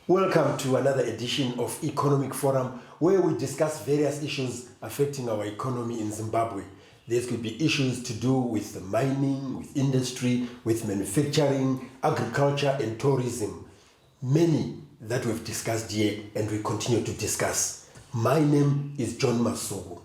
Welcome to another edition of Economic Forum, where we discuss various issues affecting our economy in Zimbabwe. There could be issues to do with mining, with industry, with manufacturing, agriculture, and tourism. Many that we've discussed here and we continue to discuss. My name is John Masugu.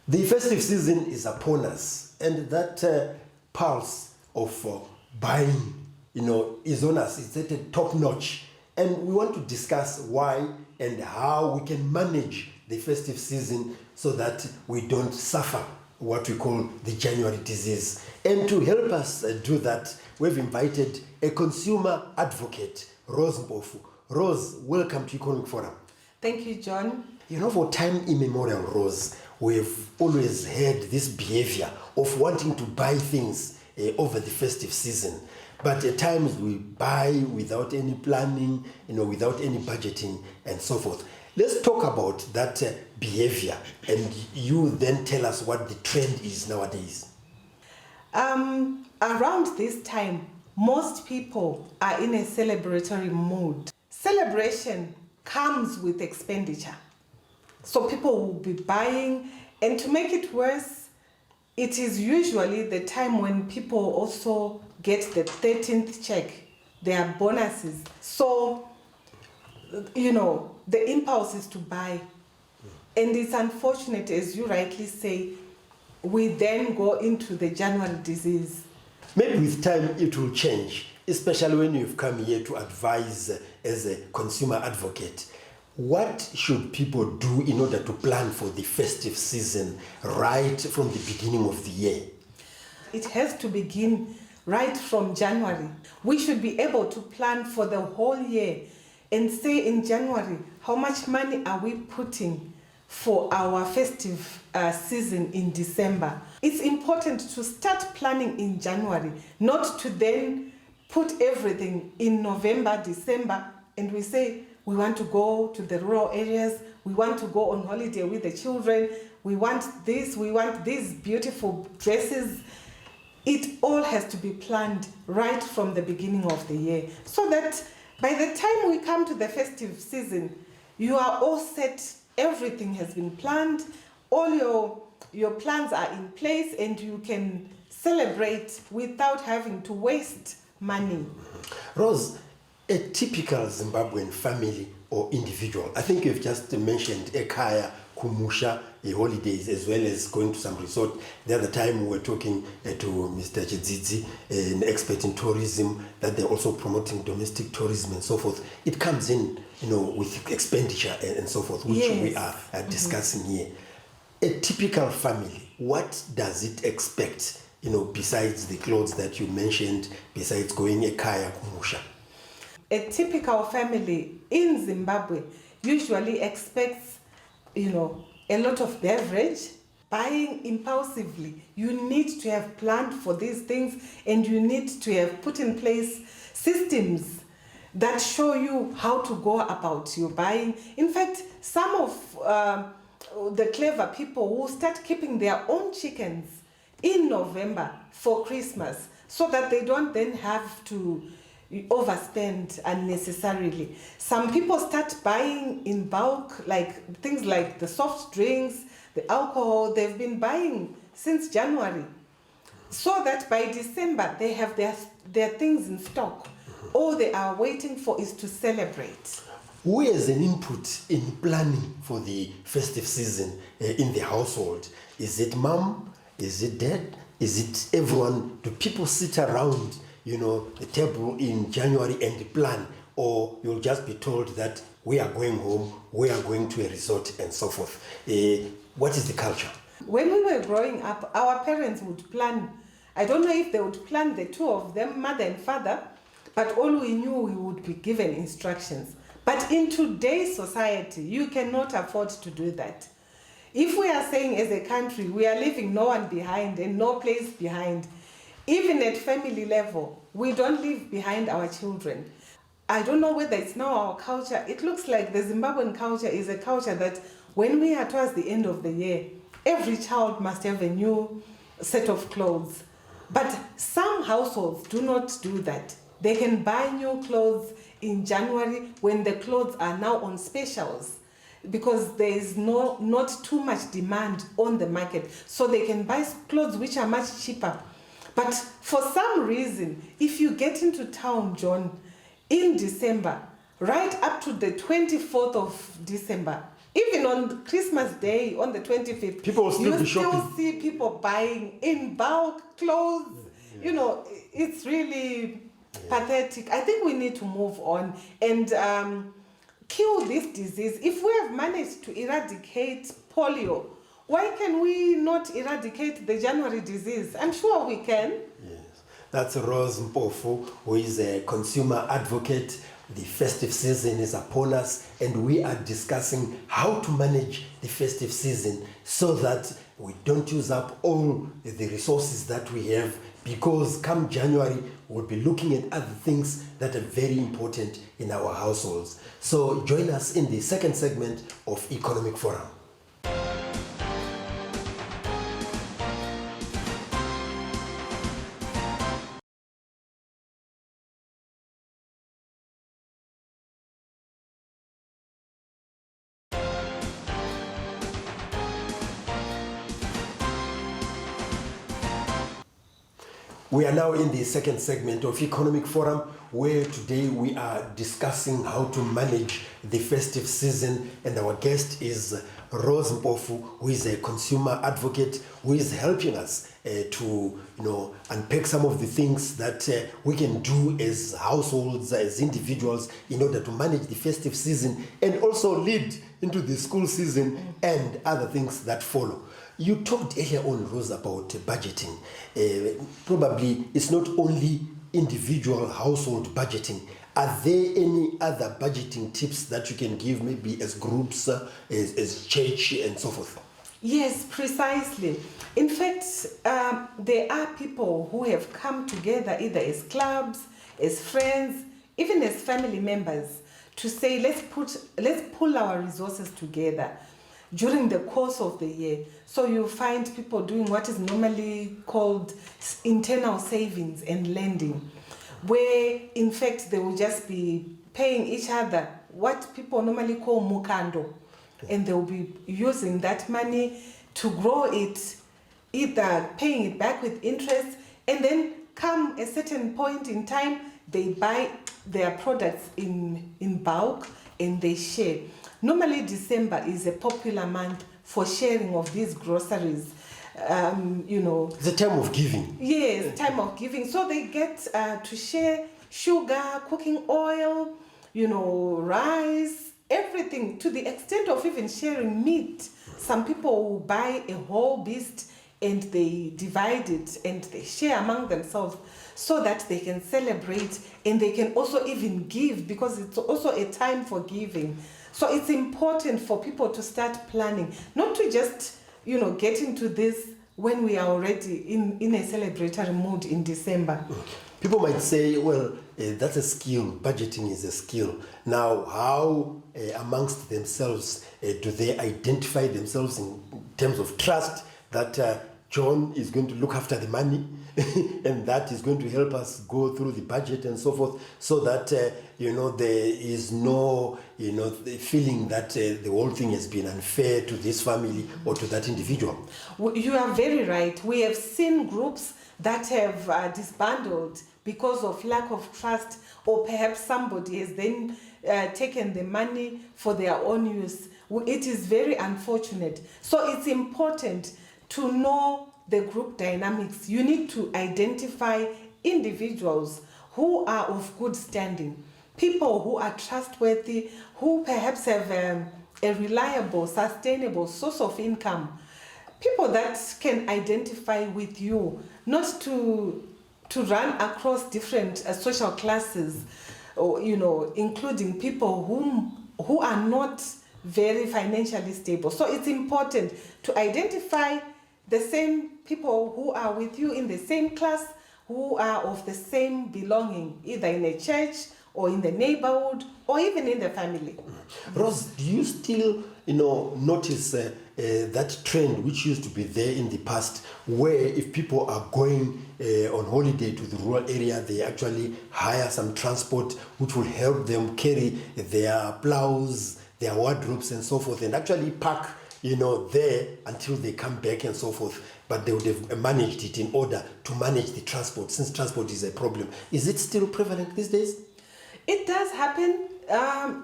The festive season is upon us, and that pulse of buying, is on us. It's at a top notch. And we want to discuss why and how we can manage the festive season so that we don't suffer what we call the January disease. And to help us do that, we've invited a consumer advocate, Rose Mpofu. Rose, welcome to Economic Forum. Thank you, John. For time immemorial, Rose, we've always had this behavior of wanting to buy things over the festive season. But at times we buy without any planning, without any budgeting and so forth. Let's talk about that behavior, and you then tell us what the trend is nowadays. Around this time, most people are in a celebratory mood. Celebration comes with expenditure. So people will be buying, and to make it worse, it is usually the time when people also get the 13th check, their bonuses. So, the impulse is to buy. And it's unfortunate, as you rightly say, we then go into the January disease. Maybe with time it will change, especially when you've come here to advise as a consumer advocate. What should people do in order to plan for the festive season right from the beginning of the year? It has to begin right from January. We should be able to plan for the whole year and say in January, how much money are we putting for our festive season in December? It's important to start planning in January, not to then put everything in November, December, and we say we want to go to the rural areas, we want to go on holiday with the children, we want these beautiful dresses. It all has to be planned right from the beginning of the year, so that by the time we come to the festive season, you are all set, everything has been planned, all your plans are in place, and you can celebrate without having to waste money. Rose, a typical Zimbabwean family or individual, I think you've just mentioned Ekaya, Kumusha, holidays, as well as going to some resort. The other time we were talking to Mr. Chidzidzi, an expert in tourism, that they're also promoting domestic tourism and so forth. It comes in, with expenditure and so forth, which yes. we are discussing here. A typical family, what does it expect, besides the clothes that you mentioned, besides going Ekaya, Kumusha? A typical family in Zimbabwe usually expects, a lot of beverage, buying impulsively. You need to have planned for these things, and you need to have put in place systems that show you how to go about your buying. In fact, some of the clever people will start keeping their own chickens in November for Christmas, so that they don't then have to overspend unnecessarily. Some people start buying in bulk, like things like the soft drinks, the alcohol. They've been buying since January, so that by December they have their things in stock. All they are waiting for is to celebrate. Who has an input in planning for the festive season in the household? Is it mom? Is it dad? Is it everyone? Do people sit around the table in January and plan, or you'll just be told that we are going home, we are going to a resort and so forth? What is the culture? When we were growing up, our parents would plan. I don't know if they would plan, the two of them, mother and father, but all we knew, we would be given instructions. But in today's society, you cannot afford to do that. If we are saying as a country, we are leaving no one behind and no place behind, even at family level, we don't leave behind our children. I don't know whether it's now our culture. It looks like the Zimbabwean culture is a culture that when we are towards the end of the year, every child must have a new set of clothes. But some households do not do that. They can buy new clothes in January when the clothes are now on specials, because there is not too much demand on the market, so they can buy clothes which are much cheaper. But for some reason, if you get into town, John, in December, right up to the 24th of December, even on Christmas Day, on the 25th, people will still be shopping. You still see people buying in bulk clothes. Yes. You know, it's really pathetic. I think we need to move on and kill this disease. If we have managed to eradicate polio, why can we not eradicate the January disease? I'm sure we can. Yes, that's Rose Mpofu, who is a consumer advocate. The festive season is upon us, and we are discussing how to manage the festive season so that we don't use up all the resources that we have, because come January, we'll be looking at other things that are very important in our households. So join us in the second segment of Economic Forum. We are now in the second segment of Economic Forum, where today we are discussing how to manage the festive season, and our guest is Rose Mpofu, who is a consumer advocate, who is helping us to unpack some of the things that we can do as households, as individuals, in order to manage the festive season and also lead into the school season and other things that follow. You talked earlier on, Rose, about budgeting. Probably it's not only individual household budgeting. Are there any other budgeting tips that you can give, maybe as groups, as church, and so forth? Yes, precisely. In fact, there are people who have come together either as clubs, as friends, even as family members, to say, let's pull our resources together during the course of the year. So you find people doing what is normally called internal savings and lending, where in fact they will just be paying each other what people normally call mukando, and they will be using that money to grow it, either paying it back with interest, and then come a certain point in time, they buy their products in bulk and they share. Normally December is a popular month for sharing of these groceries. It's a time of giving. Yes, time of giving. So they get to share sugar, cooking oil, rice, everything, to the extent of even sharing meat. Some people will buy a whole beast and they divide it and they share among themselves so that they can celebrate, and they can also even give, because it's also a time for giving. So it's important for people to start planning, not to just, get into this when we are already in a celebratory mood in December. People might say, well, that's a skill. Budgeting is a skill. Now, how amongst themselves do they identify themselves in terms of trust that John is going to look after the money and that is going to help us go through the budget and so forth, so that there is no the feeling that the whole thing has been unfair to this family or to that individual? You are very right. We have seen groups that have disbanded because of lack of trust, or perhaps somebody has then taken the money for their own use. It is very unfortunate. So it's important to know the group dynamics. You need to identify individuals who are of good standing, people who are trustworthy, who perhaps have a reliable, sustainable source of income, people that can identify with you, not to run across different social classes, or including people who are not very financially stable. So it's important to identify the same people who are with you in the same class, who are of the same belonging, either in a church or in the neighborhood or even in the family. Rose, do you still, notice that trend which used to be there in the past, where if people are going on holiday to the rural area, they actually hire some transport which will help them carry their plows, their wardrobes and so forth, and actually park, there until they come back and so forth. But they would have managed it in order to manage the transport, since transport is a problem. Is it still prevalent these days? It does happen.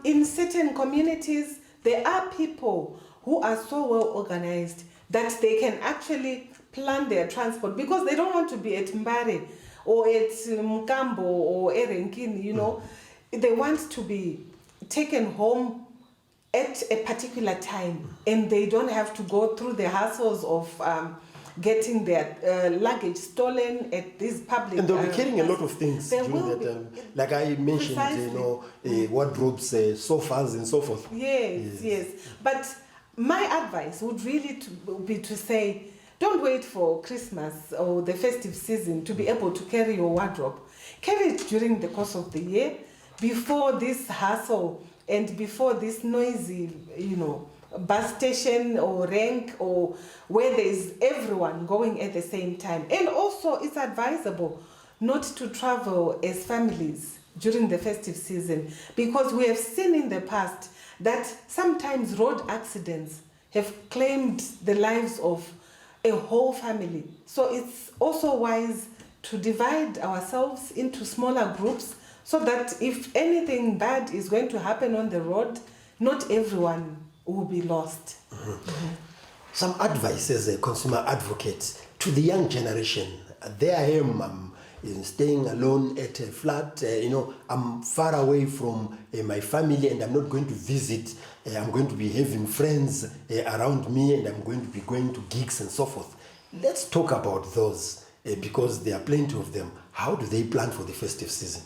In certain communities, there are people who are so well organized that they can actually plan their transport because they don't want to be at Mbare or at Mukambo or Erenkini, They want to be taken home at a particular time, and they don't have to go through the hassles of getting their luggage stolen at these public. And they'll be carrying a lot of things during that time. Like I mentioned, wardrobes, sofas, and so forth. Yes. But my advice would really be to say, don't wait for Christmas or the festive season to be able to carry your wardrobe. Carry it during the course of the year, before this hassle and before this noisy, bus station or rank or where there is everyone going at the same time. And also it's advisable not to travel as families during the festive season, because we have seen in the past that sometimes road accidents have claimed the lives of a whole family. So it's also wise to divide ourselves into smaller groups so that if anything bad is going to happen on the road, not everyone will be lost. Some advice as a consumer advocate to the young generation. There I am, I'm staying alone at a flat, I'm far away from my family and I'm not going to visit. I'm going to be having friends around me and I'm going to be going to gigs and so forth. Let's talk about those because there are plenty of them. How do they plan for the festive season?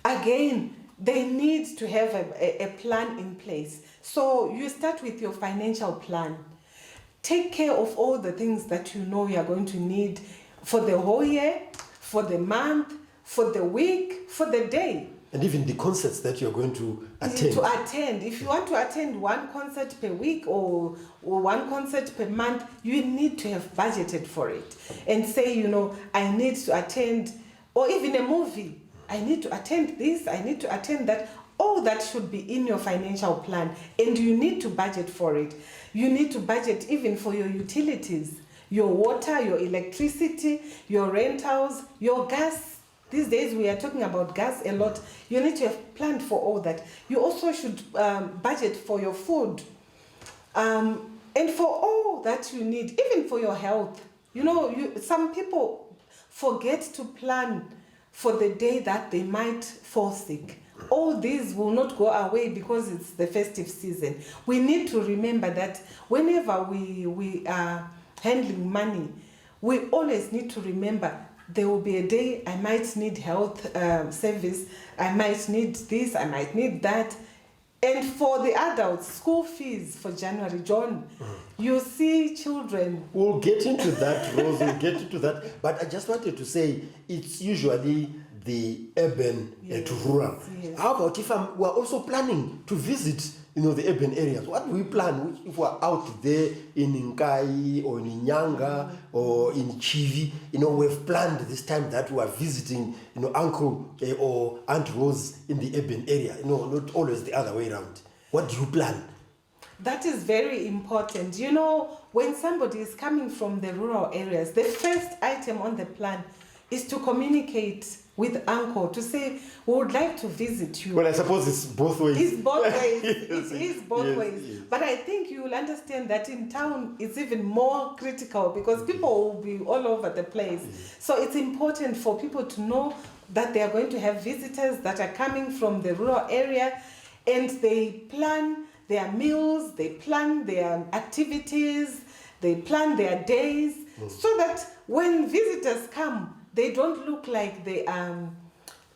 Again, they need to have a plan in place. So you start with your financial plan. Take care of all the things that you are going to need for the whole year, for the month, for the week, for the day. And even the concerts that you're going to attend. If you want to attend one concert per week or one concert per month, you need to have budgeted for it. And say, I need to attend, or even a movie. I need to attend this, I need to attend that. All that should be in your financial plan, and you need to budget for it. You need to budget even for your utilities, your water, your electricity, your rentals, your gas. These days we are talking about gas a lot. You need to have planned for all that. You also should budget for your food and for all that you need, even for your health. Some people forget to plan for the day that they might fall sick. All these will not go away because it's the festive season. We need to remember that whenever we are handling money, we always need to remember there will be a day I might need health service, I might need this, I might need that. And for the adults, school fees for January, John, you see children. We'll get into that, Rose, we'll get into that. But I just wanted to say, it's usually the urban to rural. Yes. How about if we're also planning to visit, the urban areas? What do we plan if we're out there in Nkai or in Nyanga or in Chivi? We've planned this time that we are visiting, Uncle or Aunt Rose in the urban area. Not always the other way around. What do you plan? That is very important. When somebody is coming from the rural areas, the first item on the plan is to communicate with Uncle to say, we would like to visit you. Well, I suppose it's both ways. It's both ways. It is both Yes, ways. yes. But I think you will understand that in town it's even more critical because people will be all over the place. So it's important for people to know that they are going to have visitors that are coming from the rural area, and they plan their meals, they plan their activities, they plan their days, so that when visitors come, they don't look like they are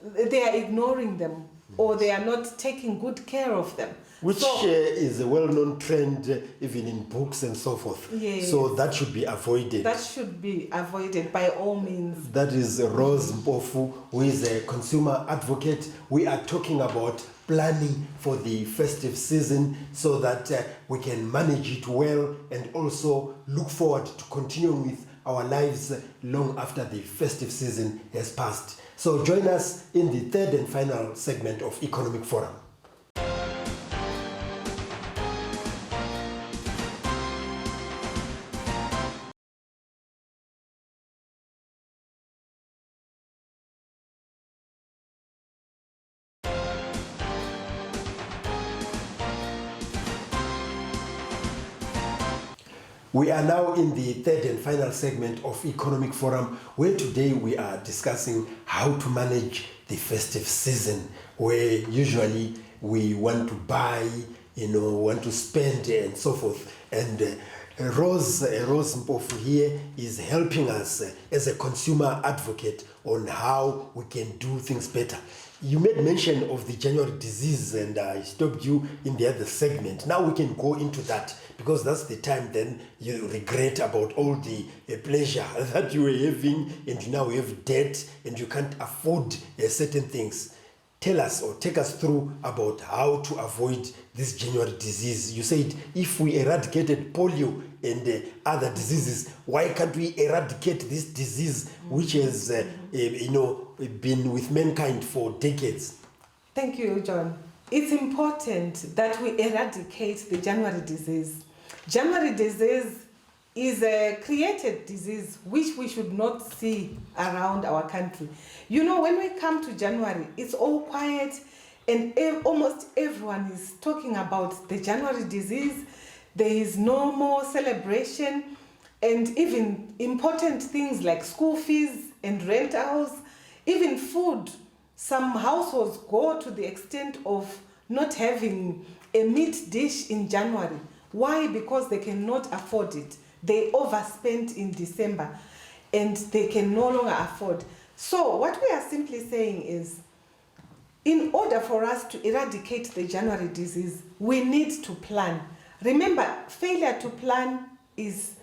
they are ignoring them or they are not taking good care of them. Which is a well-known trend even in books and so forth. Yes. So that should be avoided. That should be avoided by all means. That is Rose Mpofu, who is a consumer advocate. We are talking about planning for the festive season so that we can manage it well and also look forward to continuing with our lives long after the festive season has passed. So join us in the third and final segment of Economic Forum. We are now in the third and final segment of Economic Forum, where today we are discussing how to manage the festive season, where usually we want to buy, want to spend and so forth. And Rose Mpofu here is helping us as a consumer advocate on how we can do things better. You made mention of the January disease and I stopped you in the other segment. Now we can go into that because that's the time then you regret about all the pleasure that you were having and you now have debt and you can't afford certain things. Tell us or take us through about how to avoid this January disease. You said if we eradicated polio and other diseases, why can't we eradicate this disease which has been with mankind for decades? Thank you, John. It's important that we eradicate the January disease. January disease is a created disease which we should not see around our country. When we come to January, it's all quiet and almost everyone is talking about the January disease. There is no more celebration and even important things like school fees and rentals, even food. Some households go to the extent of not having a meat dish in January. Why? Because they cannot afford it. They overspent in December and they can no longer afford. So what we are simply saying is, in order for us to eradicate the January disease, we need to plan. Remember, failure to plan is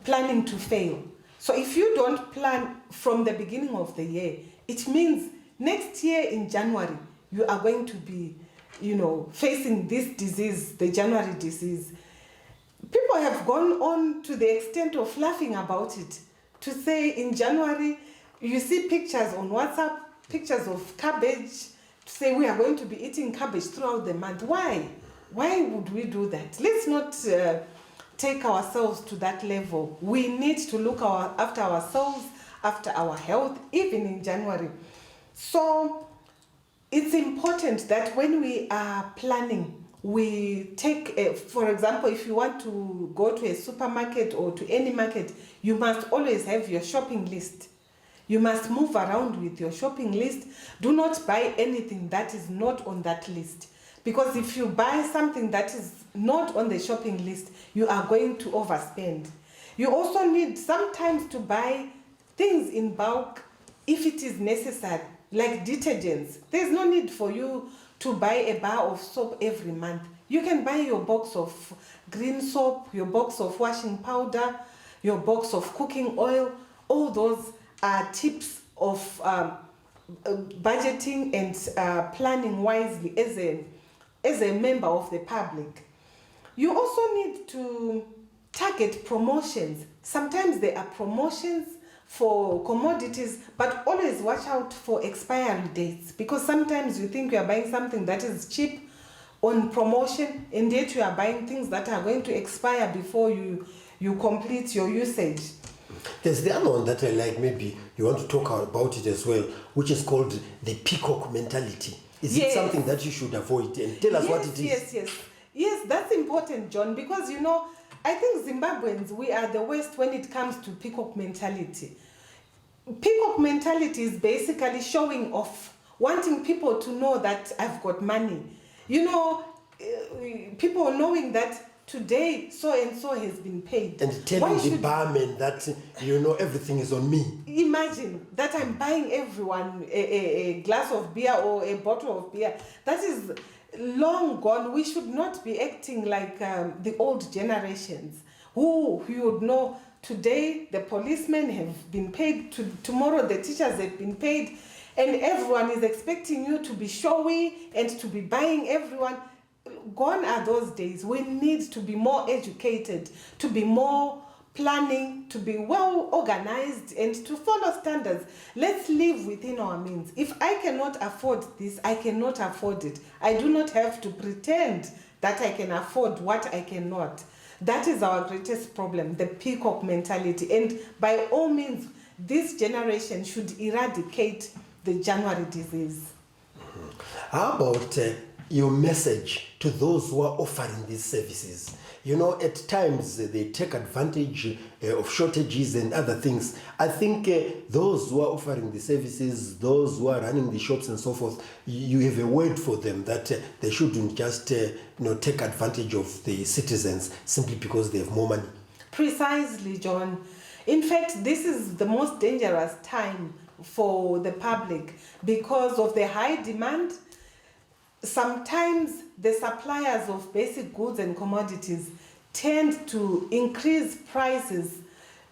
planning to fail. So if you don't plan from the beginning of the year, it means next year in January, you are going to be, facing this disease, the January disease. People have gone on to the extent of laughing about it, to say in January, you see pictures on WhatsApp, pictures of cabbage, to say we are going to be eating cabbage throughout the month. Why? Why would we do that? Let's not take ourselves to that level. We need to look after ourselves, after our health, even in January. So it's important that when we are planning, we take, for example, if you want to go to a supermarket or to any market, you must always have your shopping list. You must move around with your shopping list. Do not buy anything that is not on that list. Because if you buy something that is not on the shopping list, you are going to overspend. You also need sometimes to buy things in bulk if it is necessary, like detergents. There's no need for you to buy a bar of soap every month. You can buy your box of green soap, your box of washing powder, your box of cooking oil. All those are tips of budgeting and planning wisely as a member of the public. You also need to target promotions. Sometimes there are promotions for commodities, but always watch out for expiry dates, because sometimes you think you are buying something that is cheap on promotion and yet you are buying things that are going to expire before you complete your usage. There's the other one that I like, maybe you want to talk about it as well, which is called the peacock mentality. Is it something that you should avoid? And tell us what it is. Yes, that's important, John, because I think Zimbabweans, we are the worst when it comes to peacock mentality. Peacock mentality is basically showing off, wanting people to know that I've got money. People knowing that today so and so has been paid. And Why telling the should- barman that, everything is on me. Imagine that I'm buying everyone a glass of beer or a bottle of beer. That is long gone. We should not be acting like the old generations who you would know today the policemen have been paid, tomorrow the teachers have been paid, and everyone is expecting you to be showy and to be buying everyone. Gone are those days. We need to be more educated, to be more planning, to be well organized, and to follow standards. Let's live within our means. If I cannot afford this, I cannot afford it. I do not have to pretend that I can afford what I cannot. That is our greatest problem, the peacock mentality. And by all means, this generation should eradicate the January disease. How about your message to those who are offering these services? At times they take advantage of shortages and other things. I think those who are offering the services, those who are running the shops and so forth, you have a word for them that they shouldn't just take advantage of the citizens simply because they have more money. Precisely, John. In fact, this is the most dangerous time for the public because of the high demand. Sometimes the suppliers of basic goods and commodities tend to increase prices,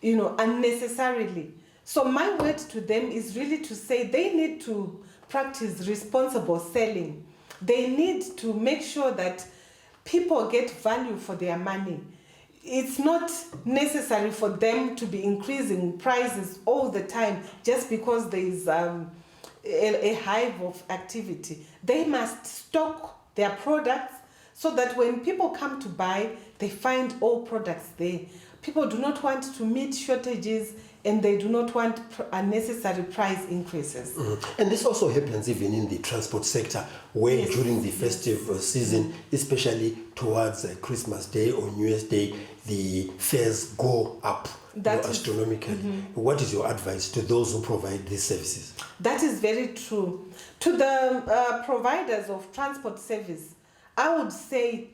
unnecessarily. So my word to them is really to say they need to practice responsible selling. They need to make sure that people get value for their money. It's not necessary for them to be increasing prices all the time just because there is a hive of activity. They must stock their products so that when people come to buy, they find all products there. People do not want to meet shortages and they do not want unnecessary price increases. And this also happens even in the transport sector, where Yes. during the festive season, especially towards Christmas Day or New Year's Day, the fares go up astronomically. What is your advice to those who provide these services? That is very true. To the providers of transport service, I would say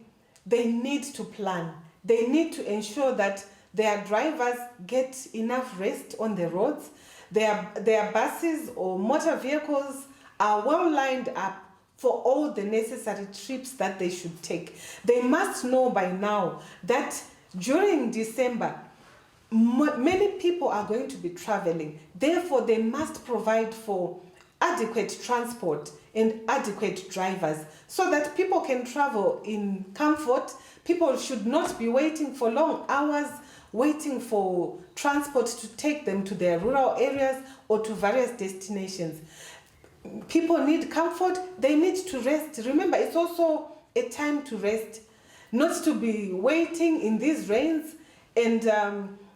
they need to plan. They need to ensure that their drivers get enough rest on the roads. Their buses or motor vehicles are well lined up for all the necessary trips that they should take. They must know by now that during December, many people are going to be traveling. Therefore, they must provide for adequate transport and adequate drivers so that people can travel in comfort. People should not be waiting for long hours, waiting for transport to take them to their rural areas or to various destinations. People need comfort, they need to rest. Remember, it's also a time to rest, not to be waiting in these rains and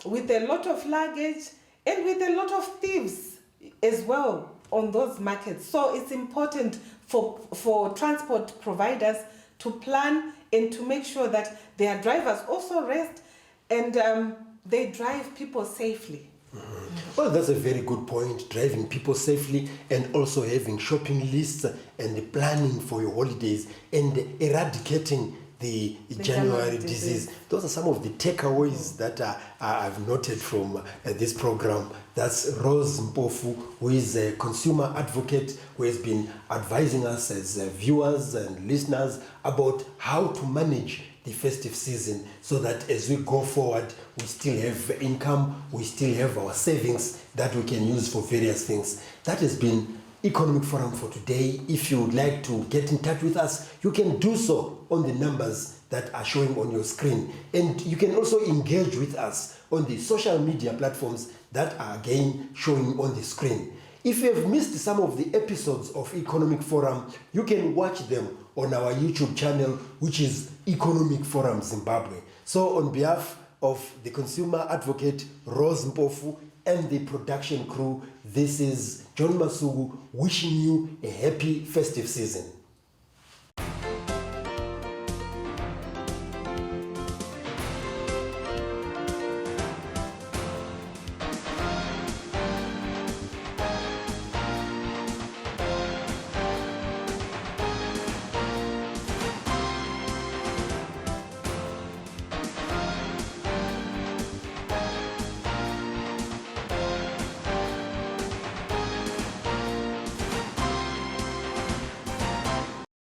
with a lot of luggage and with a lot of thieves as well on those markets. So it's important for transport providers to plan and to make sure that their drivers also rest and they drive people safely. Well, that's a very good point, driving people safely and also having shopping lists and planning for your holidays and eradicating the January disease. Those are some of the takeaways that I've noted from this program. That's Rose Mpofu, who is a consumer advocate, who has been advising us as viewers and listeners about how to manage the festive season so that as we go forward, we still have income, we still have our savings that we can use for various things. That has been Economic Forum for today. If you would like to get in touch with us, you can do so on the numbers that are showing on your screen. And you can also engage with us on the social media platforms that are again showing on the screen. If you have missed some of the episodes of Economic Forum, you can watch them on our YouTube channel, which is Economic Forum Zimbabwe. So on behalf of the consumer advocate Rose Mpofu and the production crew, this is John Masugu wishing you a happy festive season.